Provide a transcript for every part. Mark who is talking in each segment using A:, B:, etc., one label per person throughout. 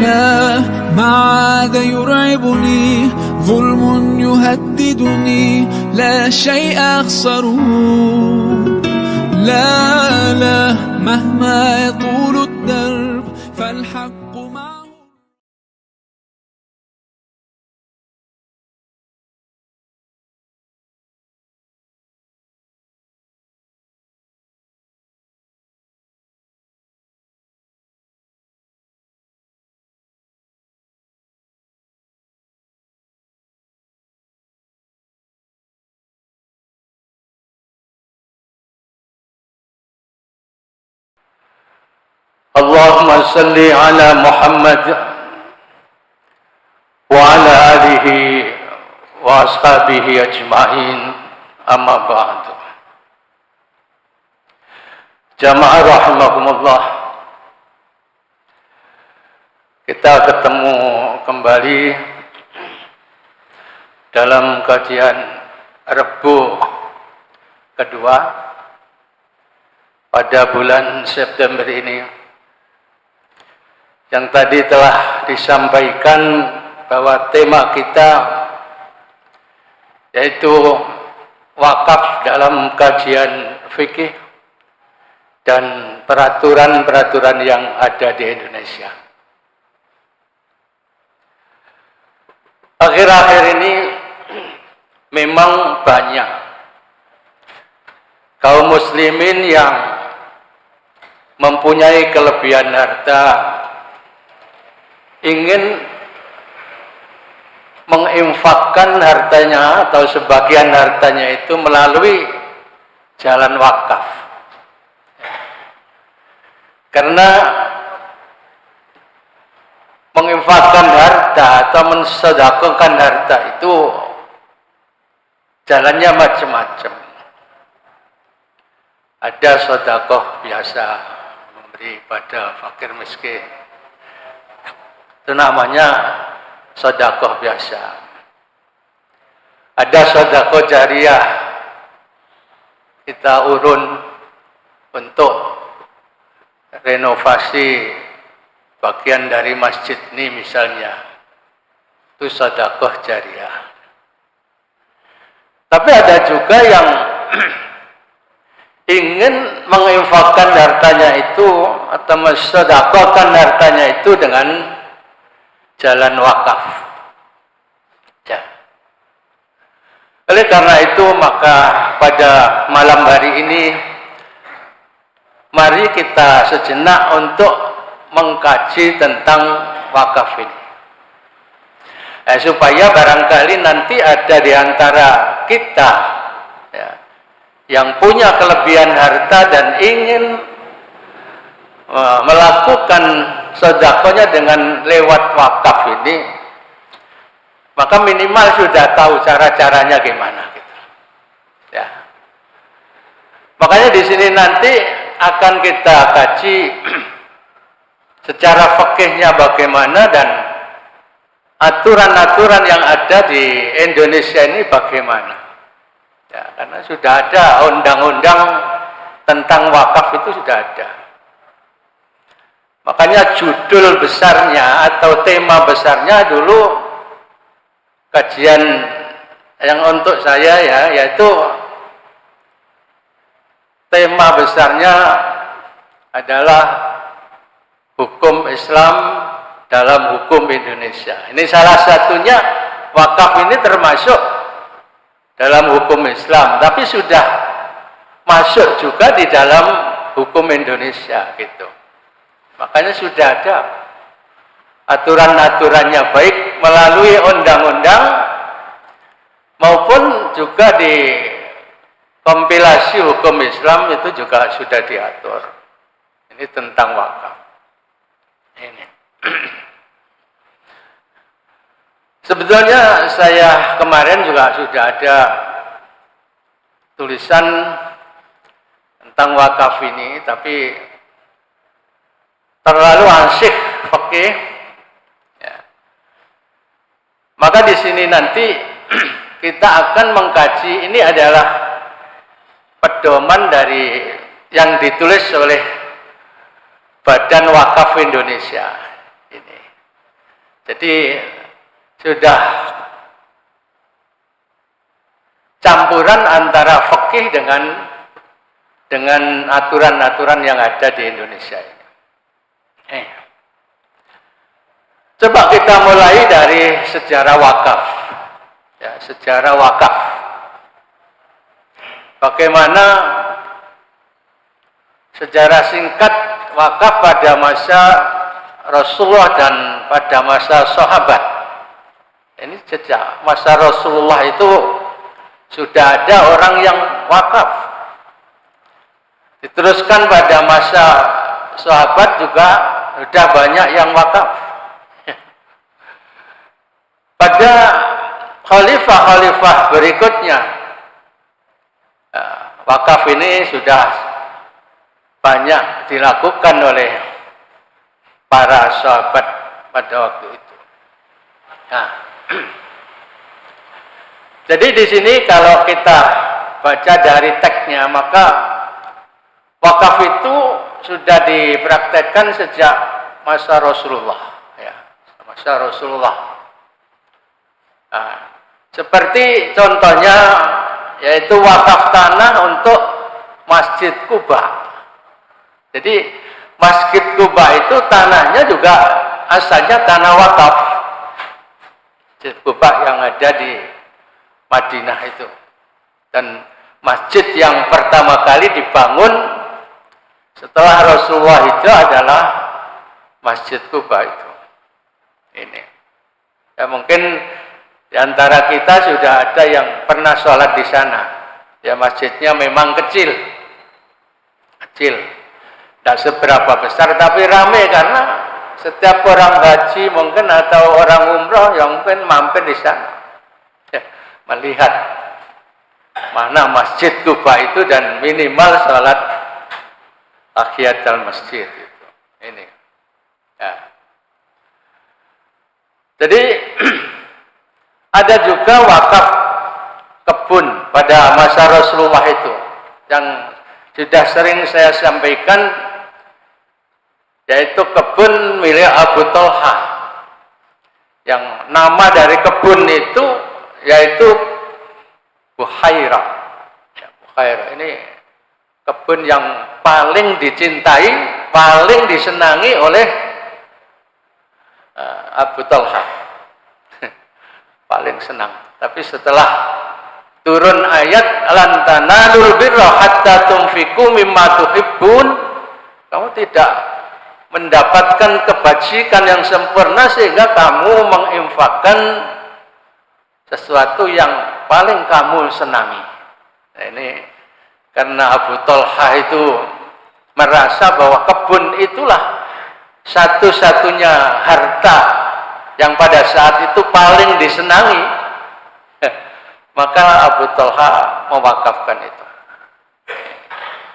A: لا ما عاد يرعبني ظلم يهددني لا شيء أخسره لا لا مهما يطول الدرب فالحق معه.
B: اللهم صل على محمد وعلى آله وأصحابه أجمعين أما بعد. Jamaah rahimakumullah, kita ketemu kembali dalam kajian Rebu kedua pada bulan September ini. Yang tadi telah disampaikan bahwa tema kita yaitu wakaf dalam kajian fikih dan peraturan-peraturan yang ada di Indonesia. Akhir-akhir ini memang banyak kaum muslimin yang mempunyai kelebihan harta ingin menginfakkan hartanya atau sebagian hartanya itu melalui jalan wakaf. Karena menginfakkan harta atau mensedekahkan harta itu jalannya macam-macam. Ada sedekah biasa, memberi pada fakir miskin, itu namanya sedekah biasa. Ada sedekah jariah, kita urun untuk renovasi bagian dari masjid ini misalnya, itu sedekah jariah. Tapi ada juga yang ingin menginfakkan hartanya itu atau mensedekahkan hartanya itu dengan jalan wakaf. Ya. Oleh karena itu maka pada malam hari ini mari kita sejenak untuk mengkaji tentang wakaf ini. Supaya barangkali nanti ada di antara kita ya, yang punya kelebihan harta dan ingin melakukan sedekahnya dengan lewat wakaf ini, maka minimal sudah tahu cara-caranya gimana gitu. Ya. Makanya di sini nanti akan kita kaji secara fikihnya bagaimana dan aturan-aturan yang ada di Indonesia ini bagaimana. Ya, karena sudah ada undang-undang tentang wakaf itu sudah ada. Makanya judul besarnya atau tema besarnya dulu kajian yang untuk saya ya, yaitu tema besarnya adalah hukum Islam dalam hukum Indonesia. Ini salah satunya, wakaf ini termasuk dalam hukum Islam, tapi sudah masuk juga di dalam hukum Indonesia gitu. Makanya sudah ada aturan-aturannya, baik melalui undang-undang maupun juga di kompilasi hukum Islam itu juga sudah diatur. Ini tentang wakaf. Ini. Sebetulnya saya kemarin juga sudah ada tulisan tentang wakaf ini, tapi terlalu asik fikih. Ya. Maka di sini nanti kita akan mengkaji, ini adalah pedoman dari yang ditulis oleh Badan Wakaf Indonesia. Ini Jadi sudah campuran antara fikih dengan aturan-aturan yang ada di Indonesia ini. Coba kita mulai dari sejarah wakaf. Ya, sejarah wakaf. Bagaimana sejarah singkat wakaf pada masa Rasulullah dan pada masa sahabat. Ini sejak masa Rasulullah itu sudah ada orang yang wakaf. Diteruskan pada masa sahabat juga sudah banyak yang wakaf. Pada khalifah-khalifah berikutnya, wakaf ini sudah banyak dilakukan oleh para sahabat pada waktu itu. Nah, jadi di sini kalau kita baca dari teksnya, maka wakaf itu sudah dipraktekkan sejak masa Rasulullah, ya, masa Rasulullah. Nah, seperti contohnya yaitu wakaf tanah untuk Masjid Kuba. Jadi Masjid Kuba itu tanahnya juga asalnya tanah wakaf. Masjid Kuba yang ada di Madinah itu. Dan masjid yang pertama kali dibangun setelah Rasulullah itu adalah Masjid Kuba itu. Ini. Ya mungkin di antara kita sudah ada yang pernah sholat di sana. Ya masjidnya memang kecil. Kecil. Tidak seberapa besar tapi ramai karena setiap orang haji mungkin atau orang umroh yang mungkin mampir di sana. Ya, melihat mana Masjid Kuba itu dan minimal sholat tahiyatul masjid itu. Ini. Ya. Jadi ada juga wakaf kebun pada masa Rasulullah itu yang sudah sering saya sampaikan, yaitu kebun milik Abu Talha. Yang nama dari kebun itu yaitu Buhaira. Ya, Buhaira ini kebun yang paling dicintai, paling disenangi oleh Abu Talha. Paling senang. Tapi setelah turun ayat lan tanalul birra hatta tunfiqu mimma tuhibbun, kamu tidak mendapatkan kebajikan yang sempurna sehingga kamu menginfakkan sesuatu yang paling kamu senangi. Nah, ini karena Abu Talha itu merasa bahwa kebun itulah satu-satunya harta yang pada saat itu paling disenangi, maka Abu Talha mewakafkan itu.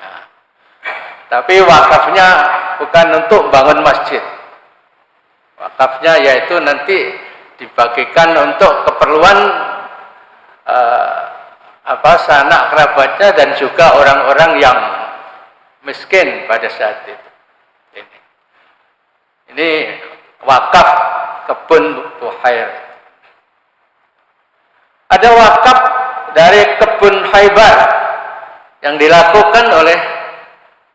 B: Nah, tapi wakafnya bukan untuk bangun masjid. Wakafnya yaitu nanti dibagikan untuk keperluan sanak kerabatnya dan juga orang-orang yang miskin pada saat itu. Ini wakaf kebun Buhair. Ada wakaf dari kebun Khaybar yang dilakukan oleh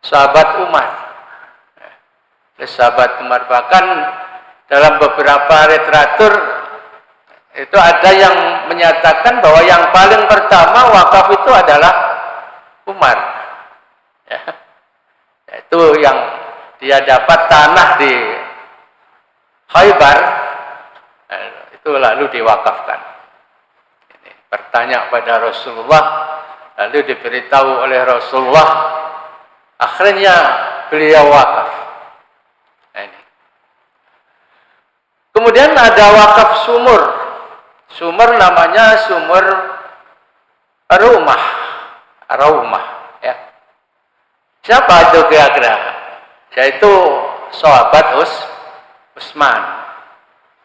B: sahabat Umar. Sahabat Umar bahkan dalam beberapa literatur itu ada yang menyatakan bahwa yang paling pertama wakaf itu adalah Umar. Ya. Itu yang dia dapat tanah di Khaybar, itu lalu diwakafkan. Ini bertanya pada Rasulullah, lalu diberitahu oleh Rasulullah, akhirnya beliau wakaf. Nah, ini. Kemudian ada wakaf sumur. Sumur namanya sumur Raumah. Ya. Siapa itu kira-kira? Yaitu sahabat Utsman.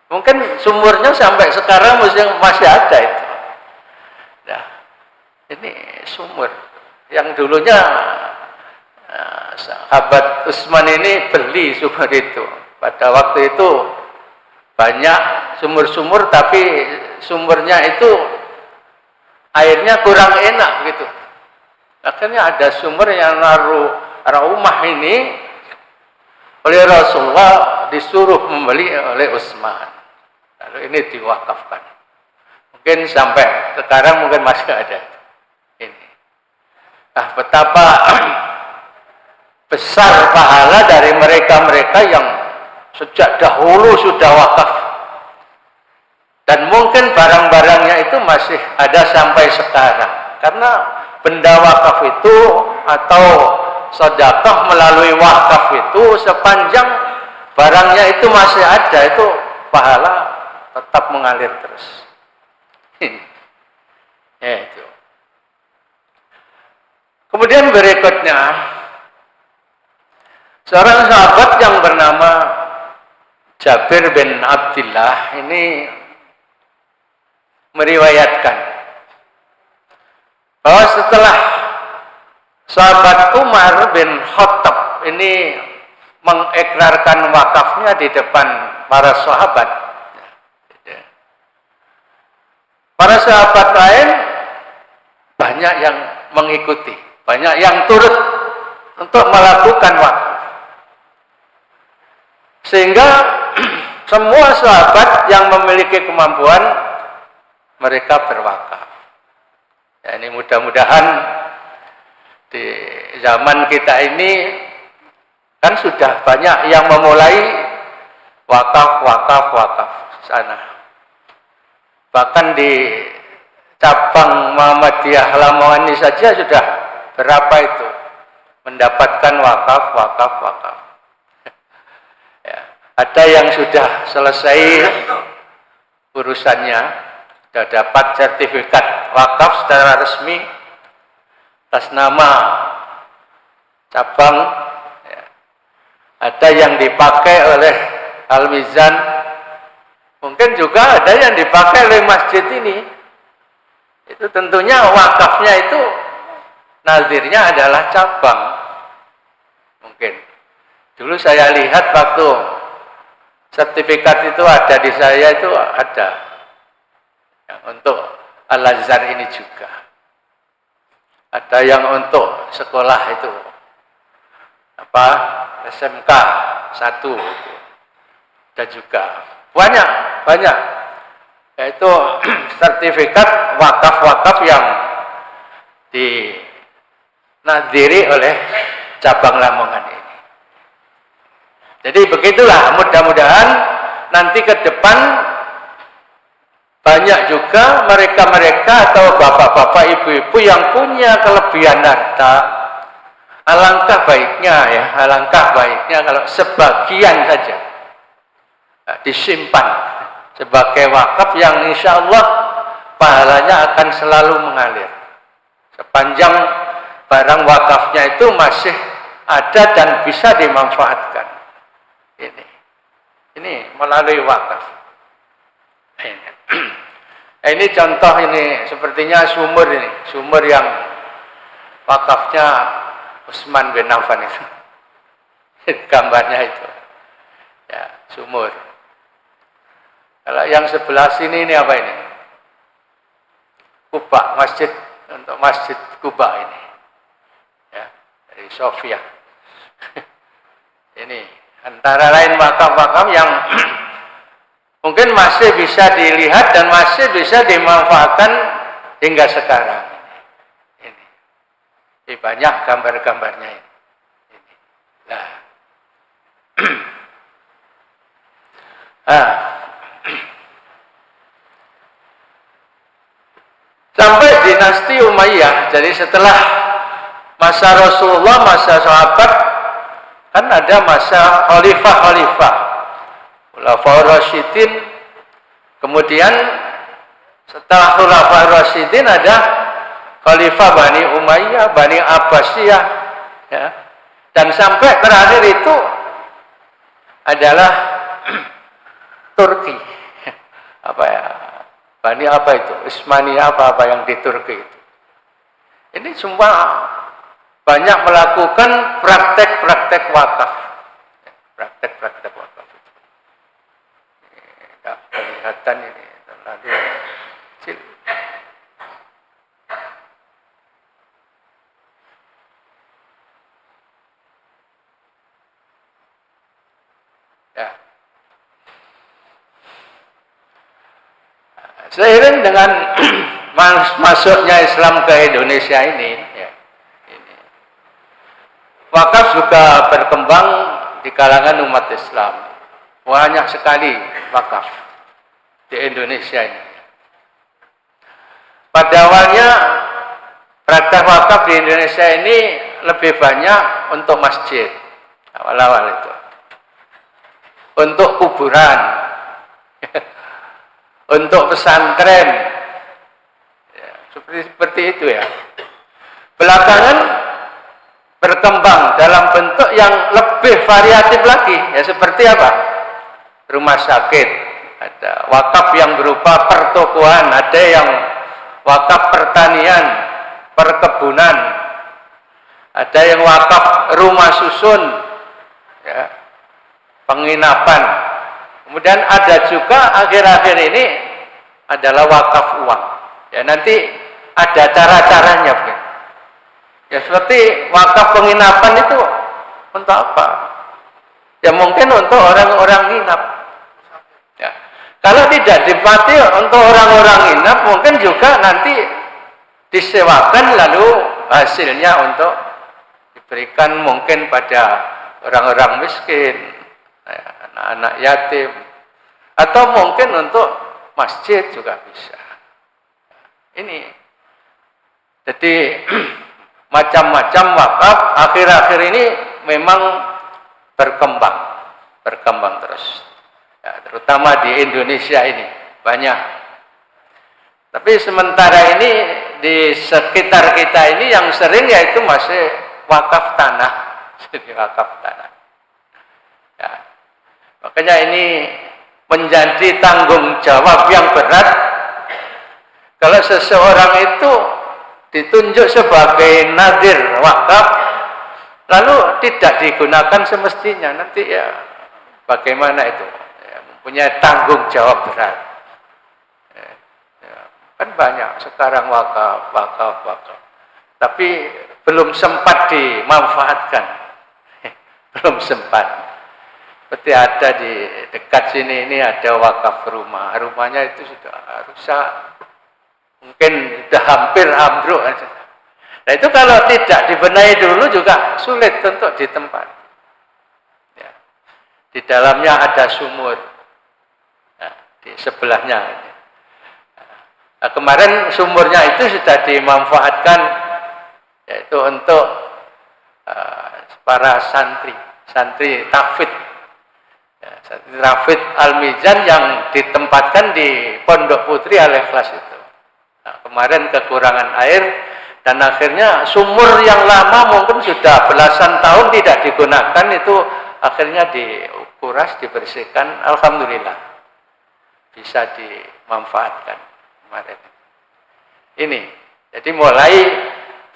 B: Mungkin sumurnya sampai sekarang masih ada itu. Nah, ini sumur yang dulunya sahabat Utsman ini beli sumur itu. Pada waktu itu banyak sumur-sumur tapi sumurnya itu airnya kurang enak gitu. Akhirnya ada sumur yang naruh rumah ini oleh Rasulullah disuruh membeli oleh Utsman. Lalu ini diwakafkan. Mungkin sampai sekarang mungkin masih ada ini. Nah, betapa besar pahala dari mereka-mereka yang sejak dahulu sudah wakaf. Dan mungkin barang-barangnya itu masih ada sampai sekarang. Karena benda wakaf itu atau sedekah melalui wakaf itu sepanjang barangnya itu masih ada, itu pahala tetap mengalir terus. Ya, itu. Kemudian berikutnya seorang sahabat yang bernama Jabir bin Abdullah ini meriwayatkan bahwa setelah sahabat Umar bin Khattab ini mengikrarkan wakafnya di depan para sahabat, para sahabat lain banyak yang mengikuti, banyak yang turut untuk melakukan wakaf. Sehingga semua sahabat yang memiliki kemampuan mereka berwakaf. Ya, ini mudah-mudahan di zaman kita ini kan sudah banyak yang memulai wakaf sana. Bahkan di cabang Muhammadiyah Lamongan ini saja sudah berapa itu mendapatkan wakaf. Ya, ada yang sudah selesai urusannya, sudah dapat sertifikat wakaf secara resmi atas nama cabang. Ya. Ada yang dipakai oleh Al-Mizan, mungkin juga ada yang dipakai oleh masjid ini. Itu tentunya wakafnya itu nazirnya adalah cabang. Mungkin dulu saya lihat waktu sertifikat itu ada di saya, itu ada yang untuk Al-Azhar ini juga. Ada yang untuk sekolah itu SMK 1 itu. Ada juga banyak yaitu sertifikat wakaf yang dinadiri oleh cabang Lamongan ini. Jadi begitulah, mudah-mudahan nanti ke depan banyak juga mereka-mereka atau bapak-bapak, ibu-ibu yang punya kelebihan harta. Alangkah baiknya kalau sebagian saja disimpan sebagai wakaf yang insya Allah pahalanya akan selalu mengalir. Sepanjang barang wakafnya itu masih ada dan bisa dimanfaatkan. Ini melalui wakaf. Ini contoh, ini sepertinya sumur yang wakafnya Utsman bin Affan itu. Gambarnya itu. Ya, sumur. Kalau yang sebelah sini ini apa ini? Kuba, masjid, untuk masjid Kuba ini. Ya, dari Sofia. Ini antara lain wakaf-wakaf yang mungkin masih bisa dilihat dan masih bisa dimanfaatkan hingga sekarang. Ini banyak gambar-gambarnya ini. Nah. Sampai dinasti Umayyah. Jadi setelah masa Rasulullah, masa sahabat, kan ada masa khalifah, Khulafaur Rasyidin. Kemudian setelah Khulafaur Rasyidin ada Khalifah Bani Umayyah, Bani Abbasiyah, ya. Dan sampai terakhir itu adalah Turki. Bani apa itu? Utsmani apa yang di Turki itu. Ini semua banyak melakukan praktek-praktek wakaf. Praktek-praktek wakaf. Ya. Seiring dengan masuknya Islam ke Indonesia ini, ya, wakaf juga berkembang di kalangan umat Islam. Banyak sekali wakaf di Indonesia ini. Pada awalnya praktek wakaf di Indonesia ini lebih banyak untuk masjid, awal-awal itu, untuk kuburan, untuk pesantren, ya, seperti itu ya. Belakangan berkembang dalam bentuk yang lebih variatif lagi, ya seperti apa? Rumah sakit, ada wakaf yang berupa pertokoan, ada yang wakaf pertanian, perkebunan, ada yang wakaf rumah susun, ya, penginapan. Kemudian ada juga akhir-akhir ini adalah wakaf uang. Ya nanti ada cara-caranya. Ya seperti wakaf penginapan itu untuk apa? Ya mungkin untuk orang-orang nginap. Ya. Kalau tidak dipakai untuk orang-orang nginap, mungkin juga nanti disewakan lalu hasilnya untuk diberikan mungkin pada orang-orang miskin, ya, anak-anak yatim, atau mungkin untuk masjid juga bisa. Ini jadi macam-macam wakaf akhir-akhir ini memang berkembang terus, ya, terutama di Indonesia ini banyak. Tapi sementara ini di sekitar kita ini yang sering yaitu masih wakaf tanah, jadi wakaf tanah. Ya. Makanya ini menjadi tanggung jawab yang berat kalau seseorang itu ditunjuk sebagai nadir wakaf lalu tidak digunakan semestinya, nanti ya bagaimana itu, ya, mempunyai tanggung jawab berat. Ya, kan banyak sekarang wakaf, tapi belum sempat dimanfaatkan. Belum sempat. Seperti ada di dekat sini ini ada wakaf rumah, rumahnya itu sudah rusak, mungkin sudah hampir ambruk. Nah itu kalau tidak dibenahi dulu juga sulit untuk ditempat. Ya. Di dalamnya ada sumur, nah, di sebelahnya. Nah, kemarin sumurnya itu sudah dimanfaatkan, yaitu untuk para santri tahfidz, ya, santri tahfidz Al-Mizan yang ditempatkan di Pondok Putri Al-Ikhlas itu. Nah, kemarin kekurangan air dan akhirnya sumur yang lama mungkin sudah belasan tahun tidak digunakan itu akhirnya dikuras, dibersihkan, alhamdulillah bisa dimanfaatkan kemarin. Ini jadi mulai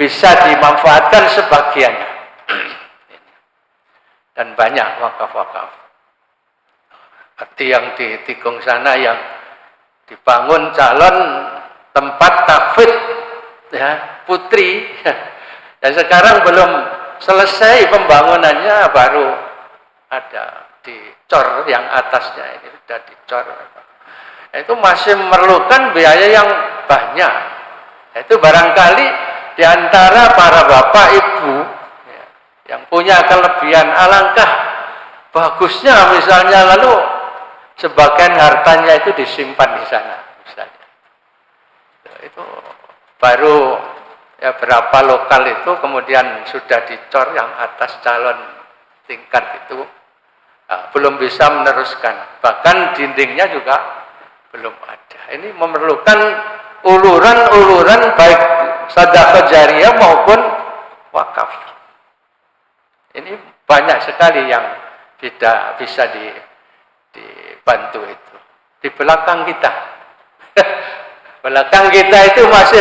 B: bisa dimanfaatkan sebagiannya. Dan banyak wakaf-wakaf. Seperti yang di Tikung sana yang dibangun calon tempat tahfidz, ya, putri. Dan sekarang belum selesai pembangunannya, baru ada dicor yang atasnya ini sudah dicor. Itu masih memerlukan biaya yang banyak. Itu barangkali di antara para bapak ibu yang punya kelebihan, alangkah bagusnya misalnya lalu sebagian hartanya itu disimpan di sana misalnya. Itu baru ya berapa lokal itu kemudian sudah dicor yang atas calon tingkat itu, nah, belum bisa meneruskan, bahkan dindingnya juga belum ada. Ini memerlukan uluran-uluran baik sedekah jariyah maupun wakaf. Ini banyak sekali yang tidak bisa dibantu itu. Di belakang kita. Belakang kita itu masih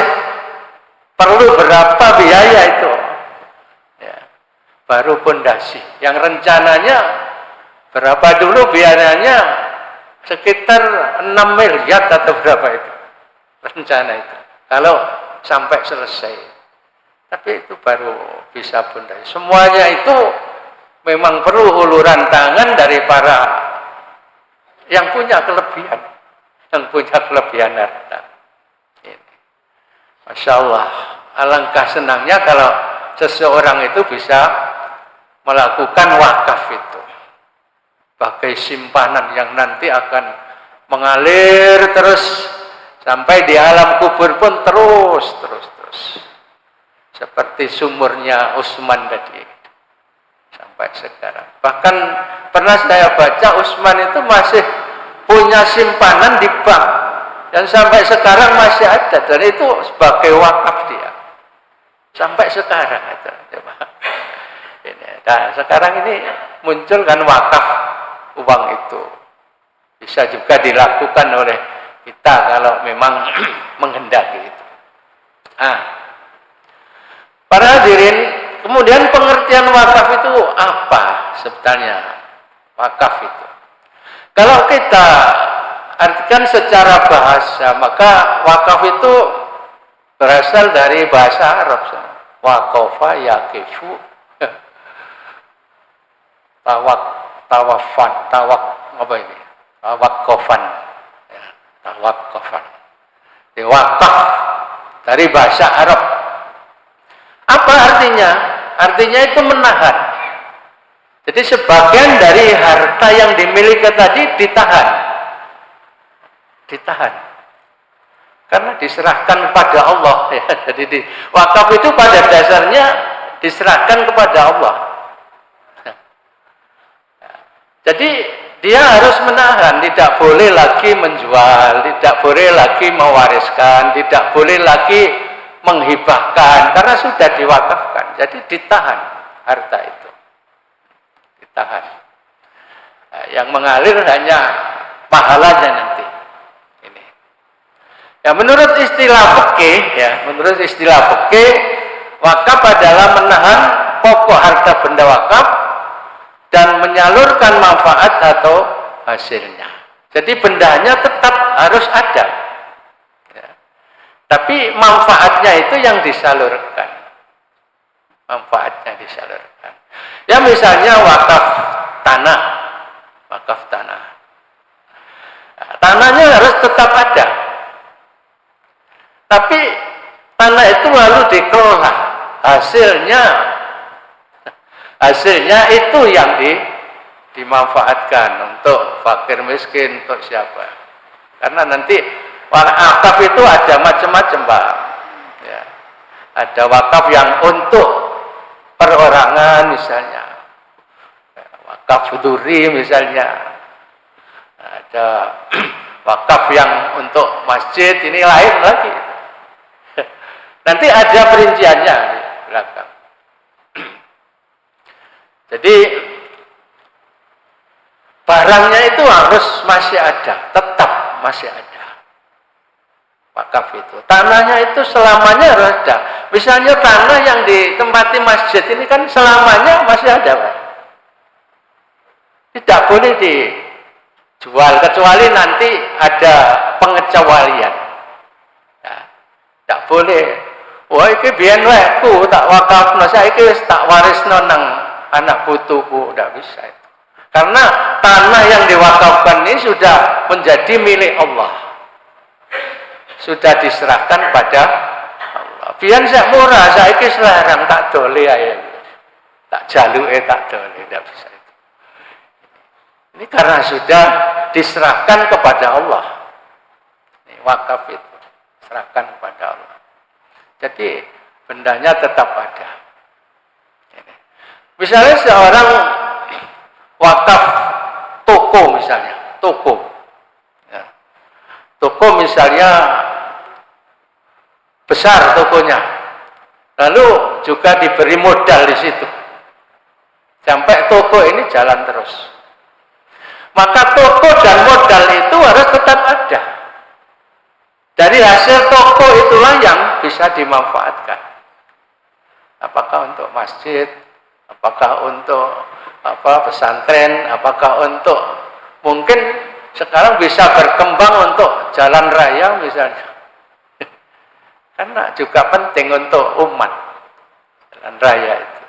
B: perlu berapa biaya itu. Ya, baru pondasi. Yang rencananya berapa dulu biayanya? Sekitar 6 miliar atau berapa itu. Rencana itu. Kalau sampai selesai. Tapi itu baru bisa pondasi. Semuanya itu memang perlu uluran tangan dari para yang punya kelebihan harta. Ini. Masya Allah, alangkah senangnya kalau seseorang itu bisa melakukan wakaf itu sebagai simpanan yang nanti akan mengalir terus sampai di alam kubur pun terus. Seperti sumurnya Utsman tadi sampai sekarang. Bahkan pernah saya baca Utsman itu masih punya simpanan di bank dan sampai sekarang masih ada, dan itu sebagai wakaf dia sampai sekarang itu. Nah, sekarang ini muncul kan wakaf uang itu bisa juga dilakukan oleh kita kalau memang menghendaki itu. Para hadirin, kemudian pengertian wakaf itu apa sebetulnya? Wakaf itu, kalau kita artikan secara bahasa, maka wakaf itu berasal dari bahasa Arab. Waqafa yaqifu, tawakofan, ya, tawakofan. Wakaf dari bahasa Arab. Apa artinya? Artinya itu menahan. Jadi sebagian dari harta yang dimiliki tadi ditahan. Karena diserahkan kepada Allah. Ya. Jadi wakaf itu pada dasarnya diserahkan kepada Allah. Jadi dia harus menahan, tidak boleh lagi menjual, tidak boleh lagi mewariskan, tidak boleh lagi menghibahkan, karena sudah diwakafkan. Jadi ditahan harta itu, ditahan. Yang mengalir hanya pahalanya nanti. Ini. Ya, menurut istilah fikih, wakaf adalah menahan pokok harta benda wakaf dan menyalurkan manfaat atau hasilnya. Jadi bendanya tetap harus ada, ya. Tapi manfaatnya itu yang disalurkan. Ya misalnya wakaf tanah. Nah, tanahnya harus tetap ada. Tapi tanah itu lalu dikelola. Hasilnya itu yang dimanfaatkan untuk fakir miskin, untuk siapa. Karena nanti wakaf itu ada macam-macam, Pak. Ya. Ada wakaf yang untuk perorangan misalnya. Wakaf dzuri misalnya. Ada wakaf yang untuk masjid, ini lain lagi. Nanti ada perinciannya di belakang. Jadi barangnya itu harus masih ada, tetap masih ada. Wakaf itu. Tanahnya itu selamanya harus ada. Misalnya tanah yang ditempati masjid ini kan selamanya masih ada, Pak. Tidak boleh dijual kecuali nanti ada pengecualian. Ya, tidak boleh. Wah, ini biyen waeku tak wakafno, saiki wis tak warisno nang anak putuku, tidak bisa itu. Karena tanah yang diwakafkan ini sudah menjadi milik Allah. Sudah diserahkan pada Allah. Biyen sak murah, saiki selarang tak dole ae. Tak jaluke tak dole, tidak bisa itu. Ini karena sudah diserahkan kepada Allah. Ini wakaf itu serahkan kepada Allah. Jadi bendanya tetap ada. Ini. Misalnya seorang wakaf toko misalnya, toko misalnya besar tokonya, lalu juga diberi modal di situ, sampai toko ini jalan terus. Maka toko dan modal itu harus tetap ada. Dari hasil toko itulah yang bisa dimanfaatkan. Apakah untuk masjid, apakah untuk pesantren, apakah untuk mungkin sekarang bisa berkembang untuk jalan raya misalnya. Karena juga penting untuk umat jalan raya itu.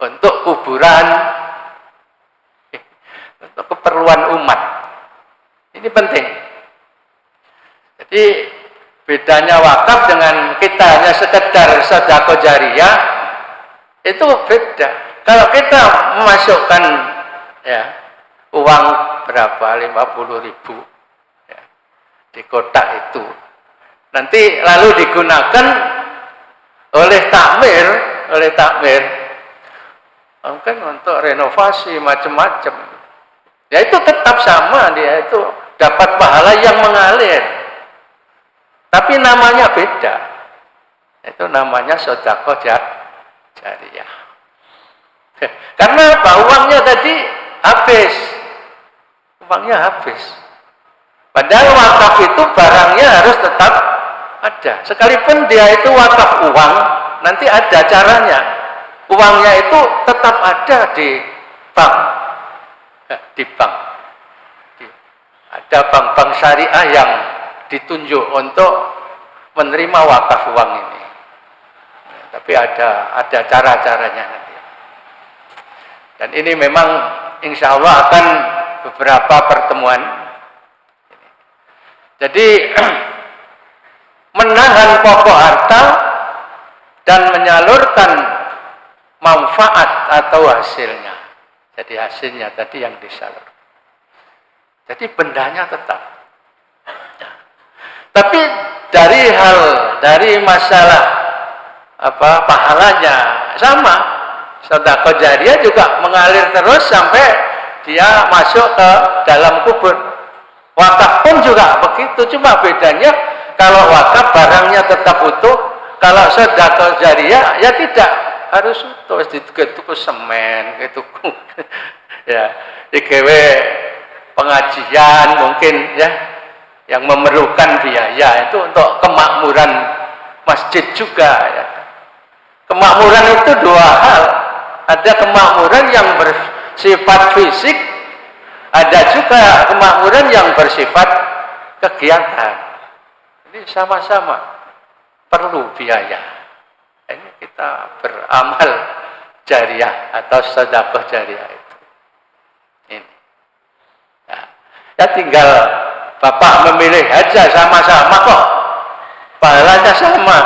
B: Untuk kuburan, untuk keperluan Jadi bedanya wakaf dengan kita hanya sekedar sedekah jariyah itu beda. Kalau kita memasukkan ya uang berapa 50.000 ya, di kotak itu, nanti lalu digunakan oleh takmir mungkin untuk renovasi macam-macam. Ya itu tetap sama, dia itu dapat pahala yang mengalir. Tapi namanya beda. Itu namanya sedekah jariyah. Karena apa? Uangnya tadi habis. Uangnya habis. Padahal wakaf itu barangnya harus tetap ada. Sekalipun dia itu wakaf uang, nanti ada caranya. Uangnya itu tetap ada di bank. Di bank. Ada bank-bank syariah yang ditunjuk untuk menerima wakaf uang ini. Tapi ada cara-caranya nanti. Dan ini memang insya Allah akan beberapa pertemuan. Jadi menahan pokok harta dan menyalurkan manfaat atau hasilnya. Jadi hasilnya tadi yang disalurkan. Jadi bendanya tetap. Tapi dari masalah pahalanya sama. Sedekah jariyah juga mengalir terus sampai dia masuk ke dalam kubur. Wakaf pun juga begitu, cuma bedanya kalau wakaf barangnya tetap utuh, kalau sedekah jariyah ya tidak harus utuh, dituku semen, dituku ya, digawe pengajian mungkin ya, yang memerlukan biaya itu untuk kemakmuran masjid juga ya. Kemakmuran itu dua hal, ada kemakmuran yang bersifat fisik, ada juga kemakmuran yang bersifat kegiatan. Ini sama-sama perlu biaya. Ini kita beramal jariyah atau sedekah jariyah itu. Ini. Ya tinggal Bapak memilih aja, sama-sama kok. Pahalanya sama.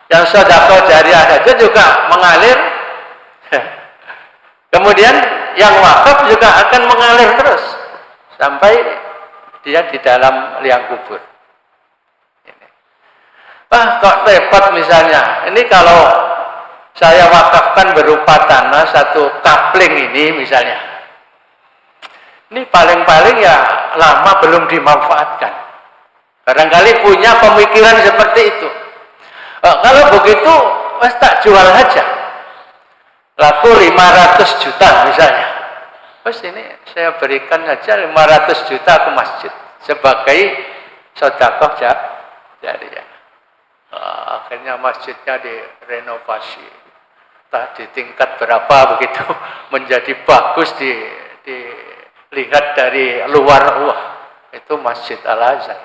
B: Yang sedekah jariyah saja juga mengalir. Kemudian yang wakaf juga akan mengalir terus sampai dia di dalam liang kubur. Ini. Kok repot misalnya. Ini kalau saya wakafkan berupa tanah satu kapling ini misalnya. Ini paling-paling ya lama belum dimanfaatkan. Barangkali punya pemikiran seperti itu. Kalau begitu, tak jual aja. Laku 500 juta misalnya. Terus ini saya berikan aja 500 juta ke masjid sebagai sedekah jariyah. Akhirnya masjidnya direnovasi. Di tingkat berapa begitu menjadi bagus, dilihat dari luar, wah itu Masjid Al-Azhar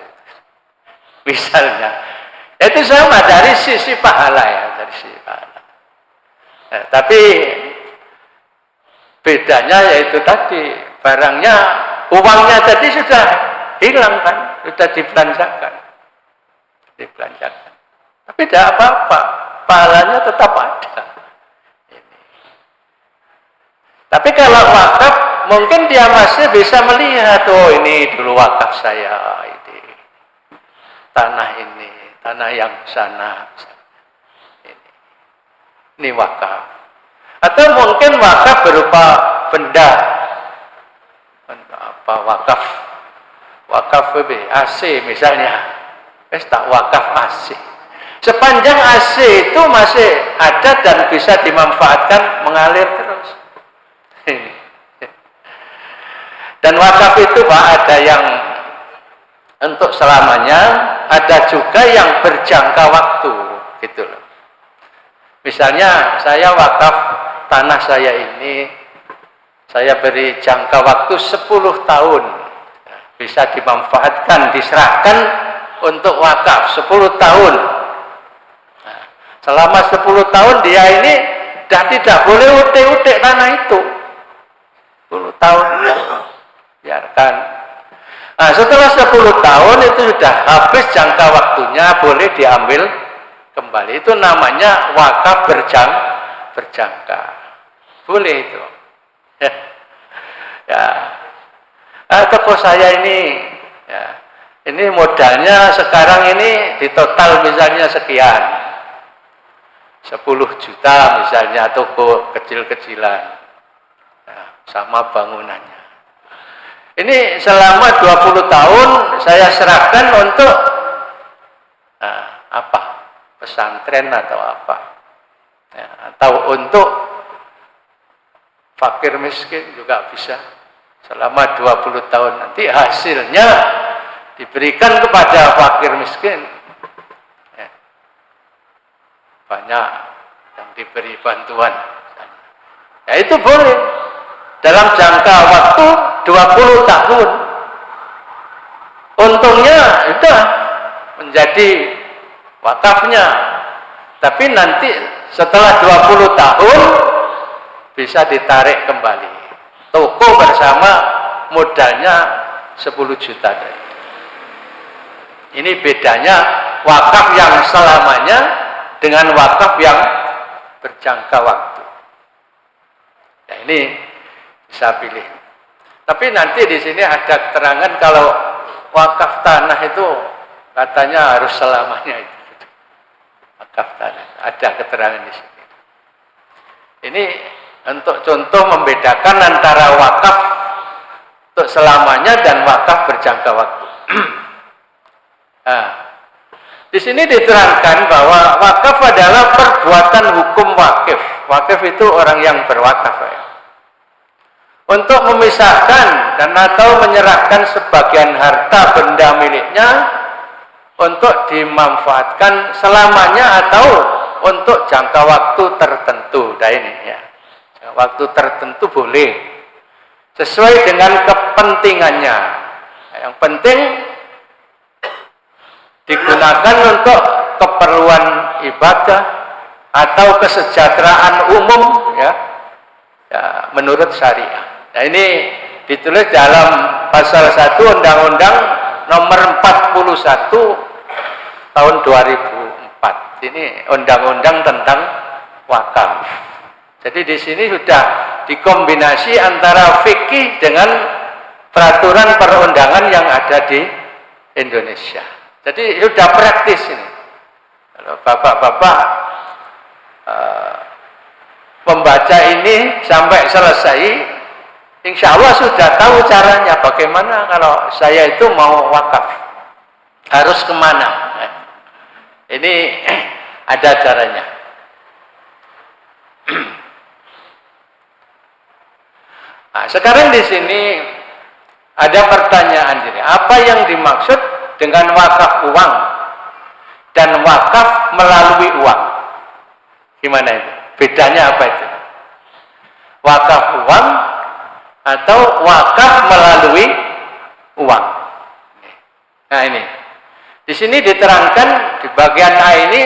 B: misalnya. Itu sama dari sisi pahala ya, dari sisi pahala. Tapi bedanya yaitu tadi barangnya, uangnya tadi sudah hilang kan, sudah dibelanjakan. Tapi tidak apa-apa, pahalanya tetap ada. Tapi kalau wakaf, mungkin dia masih bisa melihat, oh ini dulu wakaf saya, ini tanah yang sana, ini wakaf. Atau mungkin wakaf berupa benda, wakaf AC misalnya, tak wakaf AC. Sepanjang AC itu masih ada dan bisa dimanfaatkan, mengalir terus. Dan wakaf itu Pak, ada yang untuk selamanya, ada juga yang berjangka waktu, gitu loh. Misalnya saya wakaf tanah saya ini, saya beri jangka waktu 10 tahun, bisa dimanfaatkan, diserahkan untuk wakaf 10 tahun. Nah, selama 10 tahun dia ini tidak boleh utik-utik tanah itu. 10 tahun biarkan. Nah, setelah 10 tahun itu sudah habis jangka waktunya, boleh diambil kembali. Itu namanya wakaf berjangka. Boleh itu. Ya. Toko saya ini, ya, ini modalnya sekarang ini di total misalnya sekian, 10 juta misalnya, toko kecil-kecilan, ya, sama bangunannya. Ini selama 20 tahun saya serahkan untuk apa? Pesantren atau apa? Ya, atau untuk fakir miskin juga bisa. Selama 20 tahun nanti hasilnya diberikan kepada fakir miskin. Ya. Banyak yang diberi bantuan. Ya itu boleh. Dalam jangka waktu 20 tahun. Untungnya itu menjadi wakafnya. Tapi nanti setelah 20 tahun bisa ditarik kembali. Toko bersama modalnya 10 juta. Ini bedanya wakaf yang selamanya dengan wakaf yang berjangka waktu. Ya, ini bisa pilih. Tapi nanti di sini ada keterangan kalau wakaf tanah itu katanya harus selamanya itu. Wakaf tanah, ada keterangan di sini. Ini untuk contoh membedakan antara wakaf untuk selamanya dan wakaf berjangka waktu. Nah, di sini diterangkan bahwa wakaf adalah perbuatan hukum wakif. Wakif itu orang yang berwakaf, ya. Untuk memisahkan dan atau menyerahkan sebagian harta benda miliknya untuk dimanfaatkan selamanya atau untuk jangka waktu tertentu. Nah ini ya, waktu tertentu boleh sesuai dengan kepentingannya. Yang penting digunakan untuk keperluan ibadah atau kesejahteraan umum, ya, menurut syariah. Nah ini ditulis dalam pasal 1 Undang-Undang nomor 41 tahun 2004. Ini undang-undang tentang wakaf. Jadi di sini sudah dikombinasi antara fikih dengan peraturan perundangan yang ada di Indonesia. Jadi sudah praktis ini. Kalau bapak-bapak membaca ini sampai selesai, insya Allah sudah tahu caranya bagaimana kalau saya itu mau wakaf, harus kemana. Ini ada caranya. Nah, sekarang di sini ada pertanyaan ini, apa yang dimaksud dengan wakaf uang dan wakaf melalui uang? Gimana itu? Bedanya apa itu? Wakaf uang atau wakaf melalui uang? Nah ini, di sini diterangkan di bagian A ini,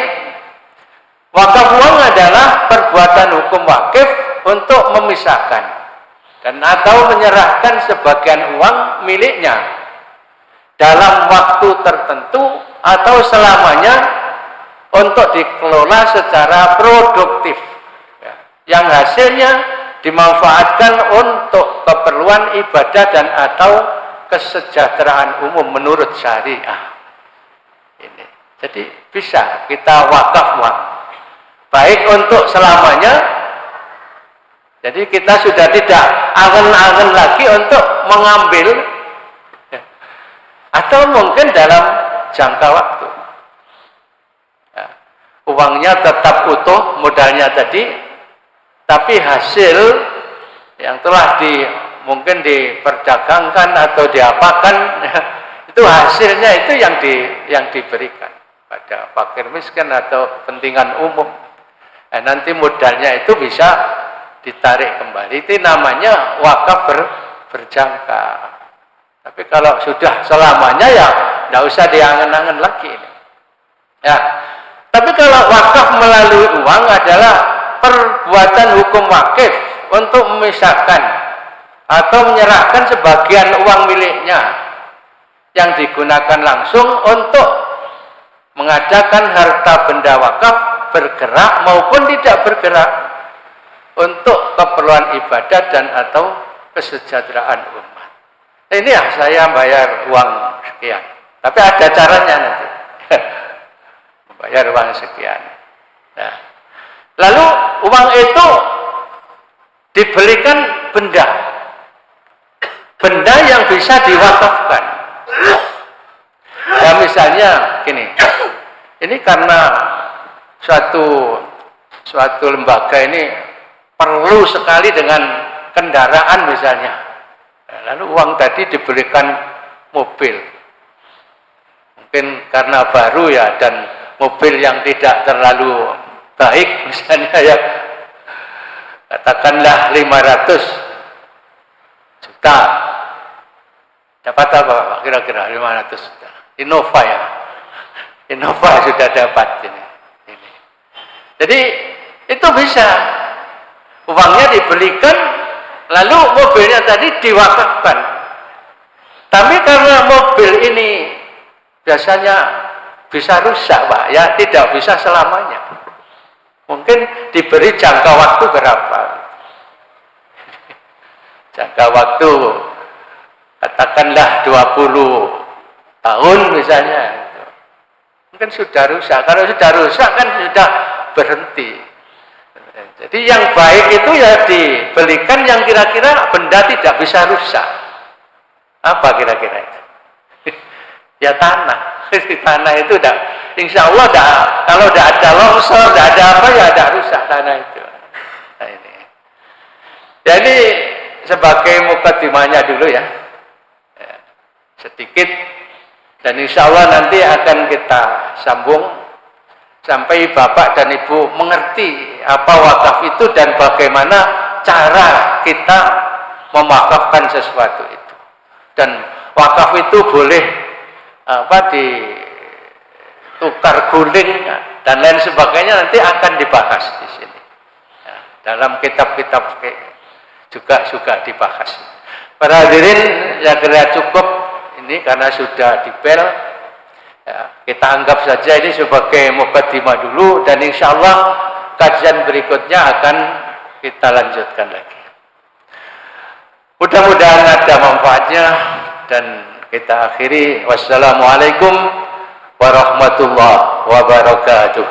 B: wakaf uang adalah perbuatan hukum wakif untuk memisahkan dan atau menyerahkan sebagian uang miliknya dalam waktu tertentu atau selamanya untuk dikelola secara produktif, yang hasilnya dimanfaatkan untuk keperluan ibadah dan atau kesejahteraan umum menurut syariah. Ini. Jadi bisa kita wakaf uang, baik untuk selamanya. Jadi kita sudah tidak angen-angen lagi untuk mengambil, atau mungkin dalam jangka waktu. Ya, uangnya tetap utuh, modalnya tadi, tapi hasil yang telah mungkin diperdagangkan atau diapakan, itu hasilnya itu yang diberikan pada fakir miskin atau kepentingan umum. Nah, nanti modalnya itu bisa ditarik kembali. Itu namanya wakaf berjangka. Tapi kalau sudah selamanya ya tidak usah diangen-angen lagi. Ya. Tapi kalau wakaf melalui uang adalah perbuatan hukum wakif untuk memisahkan atau menyerahkan sebagian uang miliknya yang digunakan langsung untuk mengadakan harta benda wakaf bergerak maupun tidak bergerak untuk keperluan ibadah dan atau kesejahteraan umat. Ini ya saya bayar uang sekian, tapi ada caranya nanti. Bayar uang sekian. Nah, lalu uang itu dibelikan benda yang bisa diwakafkan. Ya misalnya gini, ini karena suatu lembaga ini perlu sekali dengan kendaraan misalnya. Lalu uang tadi dibelikan mobil. Mungkin karena baru ya, dan mobil yang tidak terlalu baik misalnya ya, katakanlah 500 juta. Dapat apa Pak? Kira-kira 500 juta. Innova ya. Innova sudah dapat ini. Jadi itu bisa. Uangnya dibelikan, lalu mobilnya tadi diwakafkan. Tapi karena mobil ini biasanya bisa rusak Pak, ya tidak bisa selamanya. Mungkin diberi jangka waktu berapa? Jangka waktu katakanlah 20 tahun misalnya. Mungkin sudah rusak. Kalau sudah rusak kan sudah berhenti. Jadi yang baik itu ya dibelikan yang kira-kira benda tidak bisa rusak. Apa kira-kira itu? Ya tanah. Tanah itu udah, insya Allah kalau tidak ada longsor, tidak ada apa ya tidak rusak tanah itu. Nah, ini. Jadi sebagai mukadimahnya dulu ya, sedikit, dan insya Allah nanti akan kita sambung sampai Bapak dan Ibu mengerti apa wakaf itu dan bagaimana cara kita memakafkan sesuatu itu. Dan wakaf itu boleh ditukar guling dan lain sebagainya, nanti akan dibahas di sini. Ya, dalam kitab-kitab juga dibahas. Para hadirin, saya kira cukup ini karena sudah dibel. Ya, kita anggap saja ini sebagai mukadimah dulu, dan insya Allah kajian berikutnya akan kita lanjutkan lagi. Mudah-mudahan ada manfaatnya, dan kita akhiri. Wassalamualaikum warahmatullahi wabarakatuh.